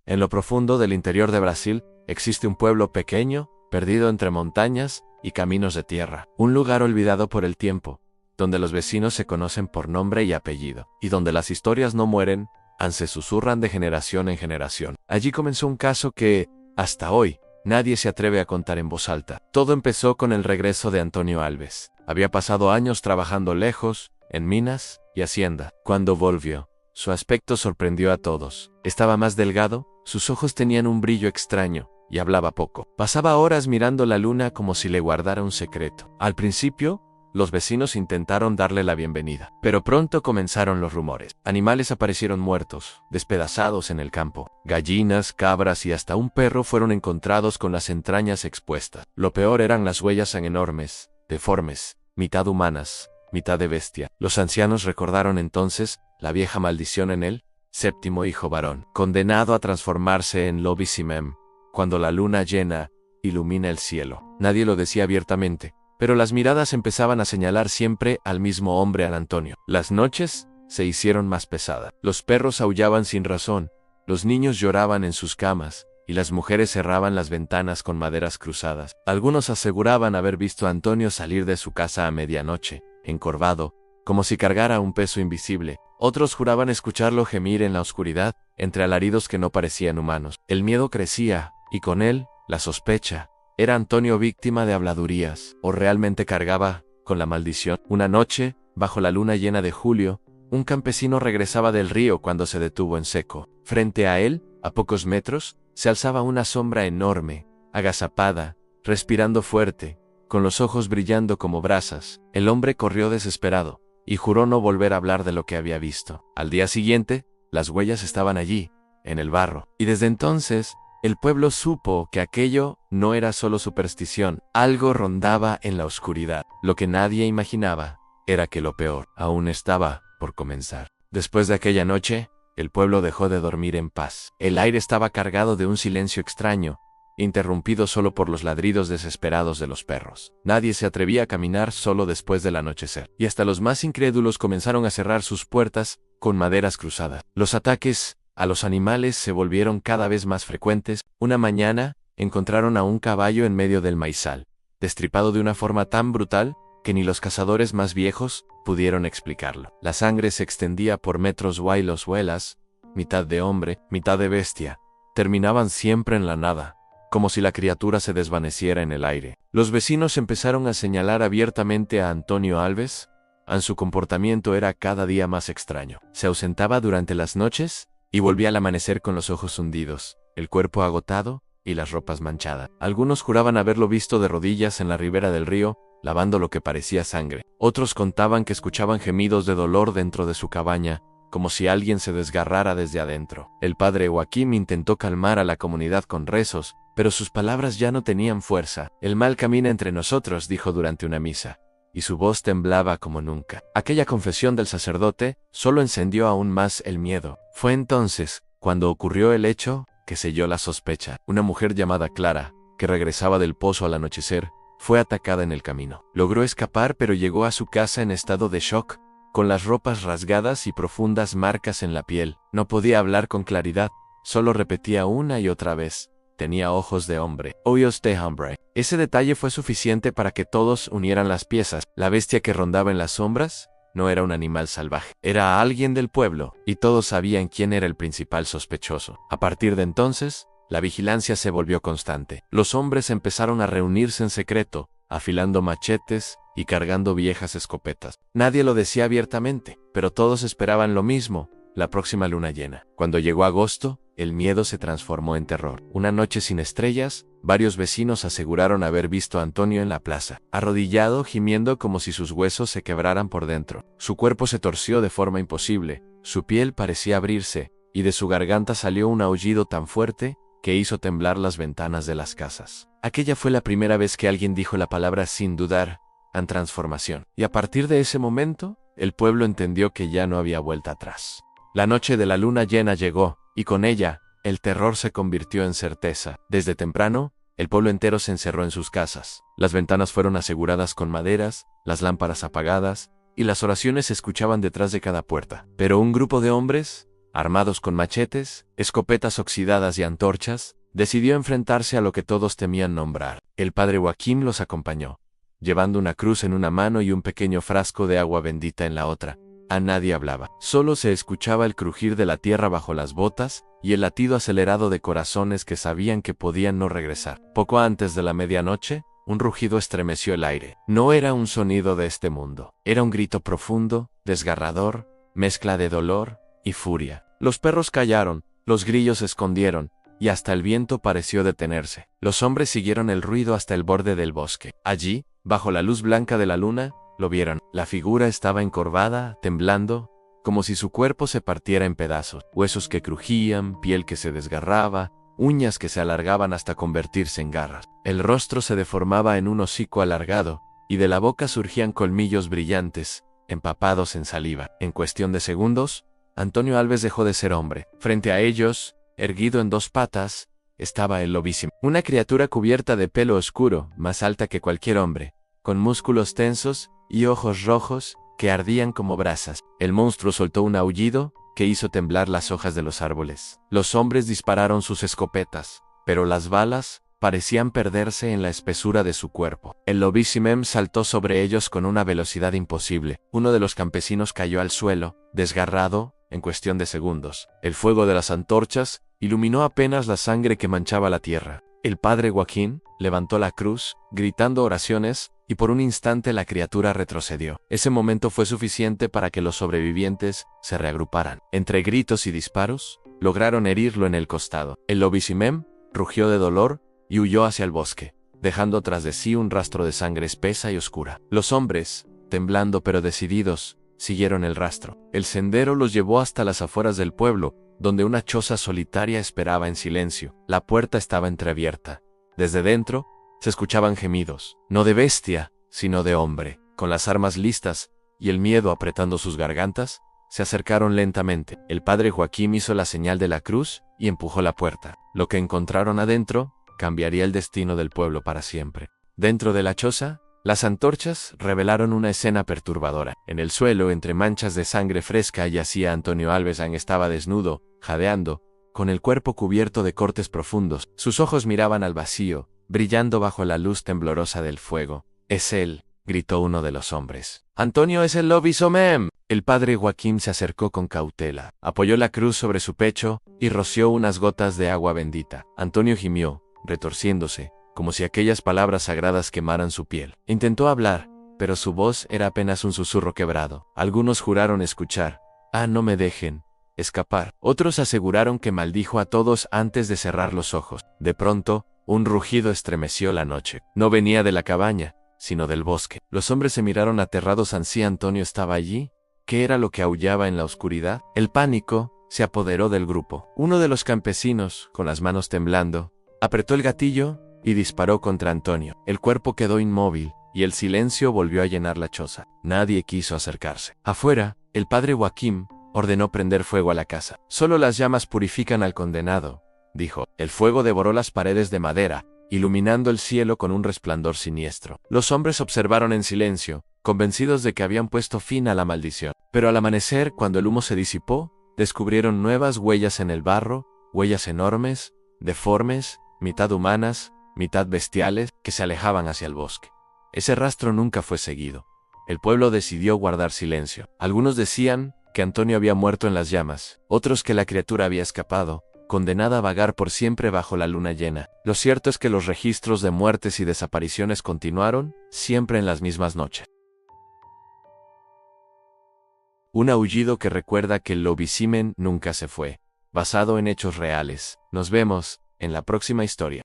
En lo profundo del interior de Brasil existe un pueblo pequeño, perdido entre montañas y caminos de tierra. Un lugar olvidado por el tiempo, donde los vecinos se conocen por nombre y apellido, y donde las historias no mueren, se susurran de generación en generación. Allí comenzó un caso que, hasta hoy, nadie se atreve a contar en voz alta. Todo empezó con el regreso de Antonio Alves. Había pasado años trabajando lejos, en minas y hacienda. Cuando volvió, su aspecto sorprendió a todos. Estaba más delgado, sus ojos tenían un brillo extraño, y hablaba poco. Pasaba horas mirando la luna como si le guardara un secreto. Al principio, los vecinos intentaron darle la bienvenida, pero pronto comenzaron los rumores. Animales aparecieron muertos, despedazados en el campo. Gallinas, cabras y hasta un perro fueron encontrados con las entrañas expuestas. Lo peor eran las huellas tan enormes, deformes, mitad humanas, mitad de bestia. Los ancianos recordaron entonces la vieja maldición en él, séptimo hijo varón, condenado a transformarse en Lobisimem, cuando la luna llena ilumina el cielo. Nadie lo decía abiertamente, pero las miradas empezaban a señalar siempre al mismo hombre, al Antonio. Las noches se hicieron más pesadas. Los perros aullaban sin razón, los niños lloraban en sus camas, y las mujeres cerraban las ventanas con maderas cruzadas. Algunos aseguraban haber visto a Antonio salir de su casa a medianoche, encorvado, como si cargara un peso invisible. Otros juraban escucharlo gemir en la oscuridad, entre alaridos que no parecían humanos. El miedo crecía, y con él, la sospecha. ¿Era Antonio víctima de habladurías, o realmente cargaba con la maldición? Una noche, bajo la luna llena de julio, un campesino regresaba del río cuando se detuvo en seco. Frente a él, a pocos metros, se alzaba una sombra enorme, agazapada, respirando fuerte, con los ojos brillando como brasas. El hombre corrió desesperado, y juró no volver a hablar de lo que había visto. Al día siguiente, las huellas estaban allí, en el barro, y desde entonces, el pueblo supo que aquello no era solo superstición. Algo rondaba en la oscuridad. Lo que nadie imaginaba era que lo peor aún estaba por comenzar. Después de aquella noche, el pueblo dejó de dormir en paz. El aire estaba cargado de un silencio extraño, interrumpido solo por los ladridos desesperados de los perros. Nadie se atrevía a caminar solo después del anochecer, y hasta los más incrédulos comenzaron a cerrar sus puertas con maderas cruzadas. Los ataques a los animales se volvieron cada vez más frecuentes. Una mañana, encontraron a un caballo en medio del maizal, destripado de una forma tan brutal que ni los cazadores más viejos pudieron explicarlo. La sangre se extendía por metros y los huelas, mitad de hombre, mitad de bestia, terminaban siempre en la nada, como si la criatura se desvaneciera en el aire. Los vecinos empezaron a señalar abiertamente a Antonio Alves. Su comportamiento era cada día más extraño. Se ausentaba durante las noches y volvía al amanecer con los ojos hundidos, el cuerpo agotado y las ropas manchadas. Algunos juraban haberlo visto de rodillas en la ribera del río, lavando lo que parecía sangre. Otros contaban que escuchaban gemidos de dolor dentro de su cabaña, como si alguien se desgarrara desde adentro. El padre Joaquín intentó calmar a la comunidad con rezos, pero sus palabras ya no tenían fuerza. El mal camina entre nosotros, dijo durante una misa, y su voz temblaba como nunca. Aquella confesión del sacerdote solo encendió aún más el miedo. Fue entonces, cuando ocurrió el hecho, que selló la sospecha. Una mujer llamada Clara, que regresaba del pozo al anochecer, fue atacada en el camino. Logró escapar, pero llegó a su casa en estado de shock, con las ropas rasgadas y profundas marcas en la piel. No podía hablar con claridad, solo repetía una y otra vez: tenía ojos de hombre. Ojos de hombre. Ese detalle fue suficiente para que todos unieran las piezas. La bestia que rondaba en las sombras no era un animal salvaje, era alguien del pueblo, y todos sabían quién era el principal sospechoso. A partir de entonces, la vigilancia se volvió constante. Los hombres empezaron a reunirse en secreto, afilando machetes y cargando viejas escopetas. Nadie lo decía abiertamente, pero todos esperaban lo mismo: la próxima luna llena. Cuando llegó agosto, el miedo se transformó en terror. Una noche sin estrellas, varios vecinos aseguraron haber visto a Antonio en la plaza, arrodillado, gimiendo como si sus huesos se quebraran por dentro. Su cuerpo se torció de forma imposible, su piel parecía abrirse, y de su garganta salió un aullido tan fuerte que hizo temblar las ventanas de las casas. Aquella fue la primera vez que alguien dijo la palabra sin dudar: en transformación. Y a partir de ese momento, el pueblo entendió que ya no había vuelta atrás. La noche de la luna llena llegó, y con ella, el terror se convirtió en certeza. Desde temprano, el pueblo entero se encerró en sus casas. Las ventanas fueron aseguradas con maderas, las lámparas apagadas, y las oraciones se escuchaban detrás de cada puerta. Pero un grupo de hombres armados con machetes, escopetas oxidadas y antorchas, decidió enfrentarse a lo que todos temían nombrar. El padre Joaquim los acompañó, llevando una cruz en una mano y un pequeño frasco de agua bendita en la otra. A nadie hablaba. Solo se escuchaba el crujir de la tierra bajo las botas y el latido acelerado de corazones que sabían que podían no regresar. Poco antes de la medianoche, un rugido estremeció el aire. No era un sonido de este mundo. Era un grito profundo, desgarrador, mezcla de dolor y furia. Los perros callaron, los grillos se escondieron, y hasta el viento pareció detenerse. Los hombres siguieron el ruido hasta el borde del bosque. Allí, bajo la luz blanca de la luna, lo vieron. La figura estaba encorvada, temblando, como si su cuerpo se partiera en pedazos. Huesos que crujían, piel que se desgarraba, uñas que se alargaban hasta convertirse en garras. El rostro se deformaba en un hocico alargado, y de la boca surgían colmillos brillantes, empapados en saliva. En cuestión de segundos, Antonio Alves dejó de ser hombre. Frente a ellos, erguido en dos patas, estaba el lobísimo. Una criatura cubierta de pelo oscuro, más alta que cualquier hombre, con músculos tensos y ojos rojos que ardían como brasas. El monstruo soltó un aullido que hizo temblar las hojas de los árboles. Los hombres dispararon sus escopetas, pero las balas parecían perderse en la espesura de su cuerpo. El lobísimem saltó sobre ellos con una velocidad imposible. Uno de los campesinos cayó al suelo, desgarrado, en cuestión de segundos. El fuego de las antorchas iluminó apenas la sangre que manchaba la tierra. El padre Joaquín levantó la cruz, gritando oraciones, y por un instante la criatura retrocedió. Ese momento fue suficiente para que los sobrevivientes se reagruparan. Entre gritos y disparos, lograron herirlo en el costado. El lobísimem rugió de dolor y huyó hacia el bosque, dejando tras de sí un rastro de sangre espesa y oscura. Los hombres, temblando pero decididos, siguieron el rastro. El sendero los llevó hasta las afueras del pueblo, donde una choza solitaria esperaba en silencio. La puerta estaba entreabierta. Desde dentro, se escuchaban gemidos, no de bestia, sino de hombre. Con las armas listas y el miedo apretando sus gargantas, se acercaron lentamente. El padre Joaquim hizo la señal de la cruz y empujó la puerta. Lo que encontraron adentro cambiaría el destino del pueblo para siempre. Dentro de la choza, las antorchas revelaron una escena perturbadora. En el suelo, entre manchas de sangre fresca, yacía Antonio Alves. Estaba desnudo, jadeando, con el cuerpo cubierto de cortes profundos. Sus ojos miraban al vacío, brillando bajo la luz temblorosa del fuego. «Es él», gritó uno de los hombres. «Antonio es el lobisomem». El padre Joaquim se acercó con cautela, apoyó la cruz sobre su pecho y roció unas gotas de agua bendita. Antonio gimió, retorciéndose, como si aquellas palabras sagradas quemaran su piel. Intentó hablar, pero su voz era apenas un susurro quebrado. Algunos juraron escuchar. «Ah, no me dejen escapar». Otros aseguraron que maldijo a todos antes de cerrar los ojos. De pronto, un rugido estremeció la noche. No venía de la cabaña, sino del bosque. Los hombres se miraron aterrados. ¿Ansí Antonio estaba allí? ¿Qué era lo que aullaba en la oscuridad? El pánico se apoderó del grupo. Uno de los campesinos, con las manos temblando, apretó el gatillo y disparó contra Antonio. El cuerpo quedó inmóvil y el silencio volvió a llenar la choza. Nadie quiso acercarse. Afuera, el padre Joaquim ordenó prender fuego a la casa. «Solo las llamas purifican al condenado», dijo. El fuego devoró las paredes de madera, iluminando el cielo con un resplandor siniestro. Los hombres observaron en silencio, convencidos de que habían puesto fin a la maldición. Pero al amanecer, cuando el humo se disipó, descubrieron nuevas huellas en el barro, huellas enormes, deformes, mitad humanas, mitad bestiales, que se alejaban hacia el bosque. Ese rastro nunca fue seguido. El pueblo decidió guardar silencio. Algunos decían que Antonio había muerto en las llamas, otros que la criatura había escapado, condenada a vagar por siempre bajo la luna llena. Lo cierto es que los registros de muertes y desapariciones continuaron, siempre en las mismas noches. Un aullido que recuerda que el lobisimen nunca se fue. Basado en hechos reales. Nos vemos en la próxima historia.